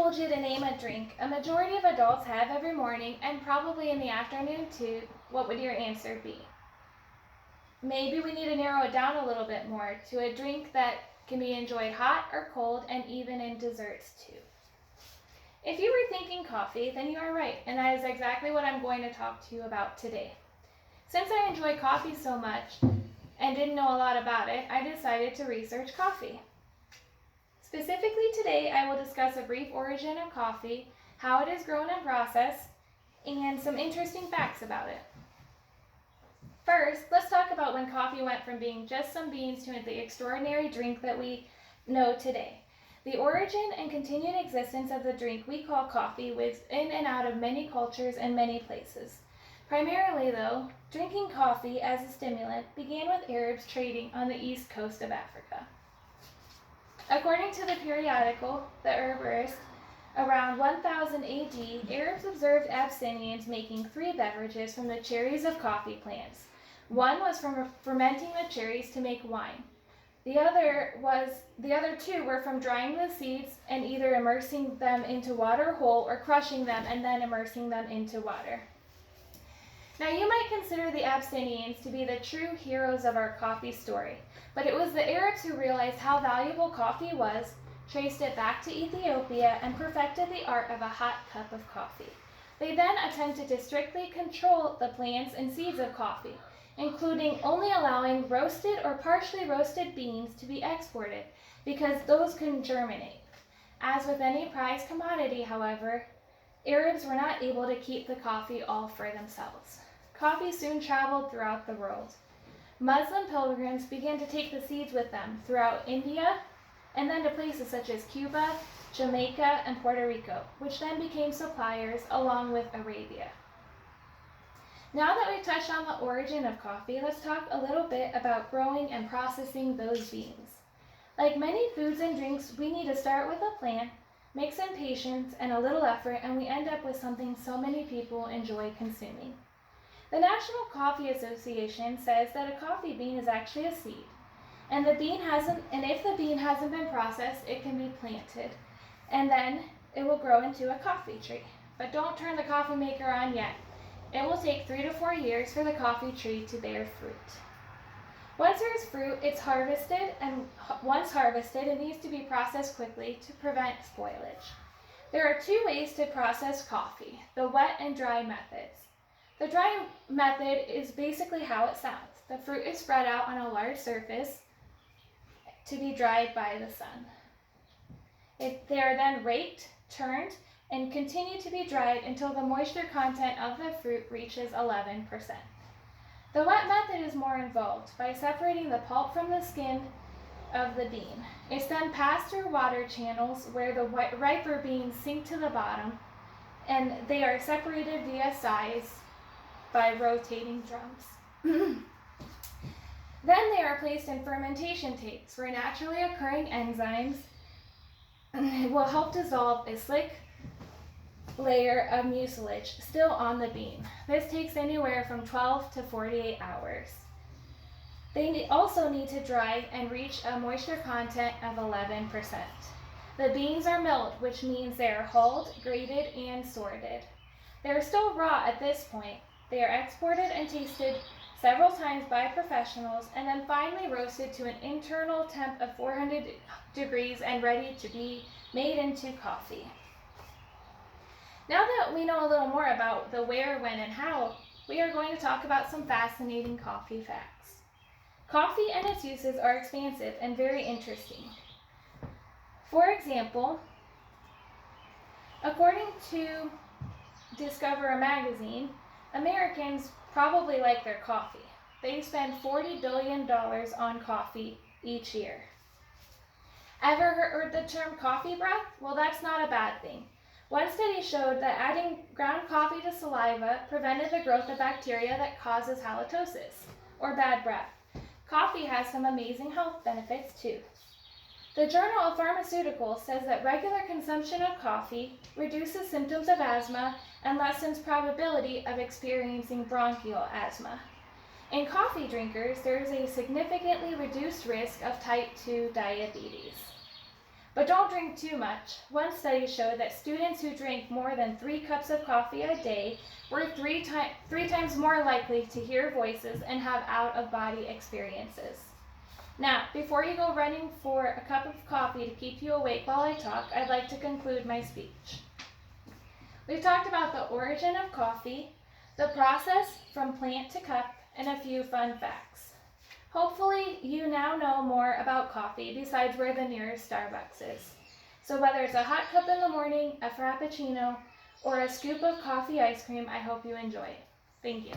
told you to name a drink a majority of adults have every morning and probably in the afternoon too, what would your answer be? Maybe we need to narrow it down a little bit more to a drink that can be enjoyed hot or cold and even in desserts too. If you were thinking coffee, then you are right, and that is exactly what I'm going to talk to you about today. Since I enjoy coffee so much and didn't know a lot about it, I decided to research coffee. Specifically today, I will discuss a brief origin of coffee, how it is grown and processed, and some interesting facts about it. First, let's talk about when coffee went from being just some beans to the extraordinary drink that we know today. The origin and continued existence of the drink we call coffee was in and out of many cultures and many places. Primarily, though, drinking coffee as a stimulant began with Arabs trading on the east coast of Africa. According to the periodical, the Herbarist, around 1000 AD, Arabs observed Abyssinians making 3 beverages from the cherries of coffee plants. One was from fermenting the cherries to make wine. The other 2 were from drying the seeds and either immersing them into water whole or crushing them and then immersing them into water. Now you might consider the Abyssinians to be the true heroes of our coffee story, but it was the Arabs who realized how valuable coffee was, traced it back to Ethiopia, and perfected the art of a hot cup of coffee. They then attempted to strictly control the plants and seeds of coffee, including only allowing roasted or partially roasted beans to be exported, because those couldn't germinate. As with any prized commodity, however, Arabs were not able to keep the coffee all for themselves. Coffee soon traveled throughout the world. Muslim pilgrims began to take the seeds with them throughout India and then to places such as Cuba, Jamaica, and Puerto Rico, which then became suppliers along with Arabia. Now that we've touched on the origin of coffee, let's talk a little bit about growing and processing those beans. Like many foods and drinks, we need to start with a plant, make some patience and a little effort, and we end up with something so many people enjoy consuming. The National Coffee Association says that a coffee bean is actually a seed, and if the bean hasn't been processed, it can be planted, and then it will grow into a coffee tree. But don't turn the coffee maker on yet. It will take 3 to 4 years for the coffee tree to bear fruit. Once there is fruit, it's harvested, and once harvested, it needs to be processed quickly to prevent spoilage. There are 2 ways to process coffee, the wet and dry methods. The dry method is basically how it sounds. The fruit is spread out on a large surface to be dried by the sun. They are then raked, turned, and continue to be dried until the moisture content of the fruit reaches 11%. The wet method is more involved by separating the pulp from the skin of the bean. It's then passed through water channels where the riper beans sink to the bottom, and they are separated via size by rotating drums. Then they are placed in fermentation tanks where naturally occurring enzymes will help dissolve a slick layer of mucilage still on the bean. This takes anywhere from 12 to 48 hours. They also need to dry and reach a moisture content of 11%. The beans are milled, which means they are hulled, graded, and sorted. They are still raw at this point. They are exported and tasted several times by professionals and then finally roasted to an internal temp of 400 degrees and ready to be made into coffee. Now that we know a little more about the where, when, and how, we are going to talk about some fascinating coffee facts. Coffee and its uses are expansive and very interesting. For example, according to Discover magazine, Americans probably like their coffee. They spend $40 billion on coffee each year. Ever heard the term coffee breath? Well, that's not a bad thing. One study showed that adding ground coffee to saliva prevented the growth of bacteria that causes halitosis, or bad breath. Coffee has some amazing health benefits too. The Journal of Pharmaceuticals says that regular consumption of coffee reduces symptoms of asthma and lessens probability of experiencing bronchial asthma. In coffee drinkers, there is a significantly reduced risk of type 2 diabetes. But don't drink too much. One study showed that students who drank more than 3 cups of coffee a day were three times more likely to hear voices and have out-of-body experiences. Now, before you go running for a cup of coffee to keep you awake while I talk, I'd like to conclude my speech. We've talked about the origin of coffee, the process from plant to cup, and a few fun facts. Hopefully, you now know more about coffee besides where the nearest Starbucks is. So whether it's a hot cup in the morning, a frappuccino, or a scoop of coffee ice cream, I hope you enjoy it. Thank you.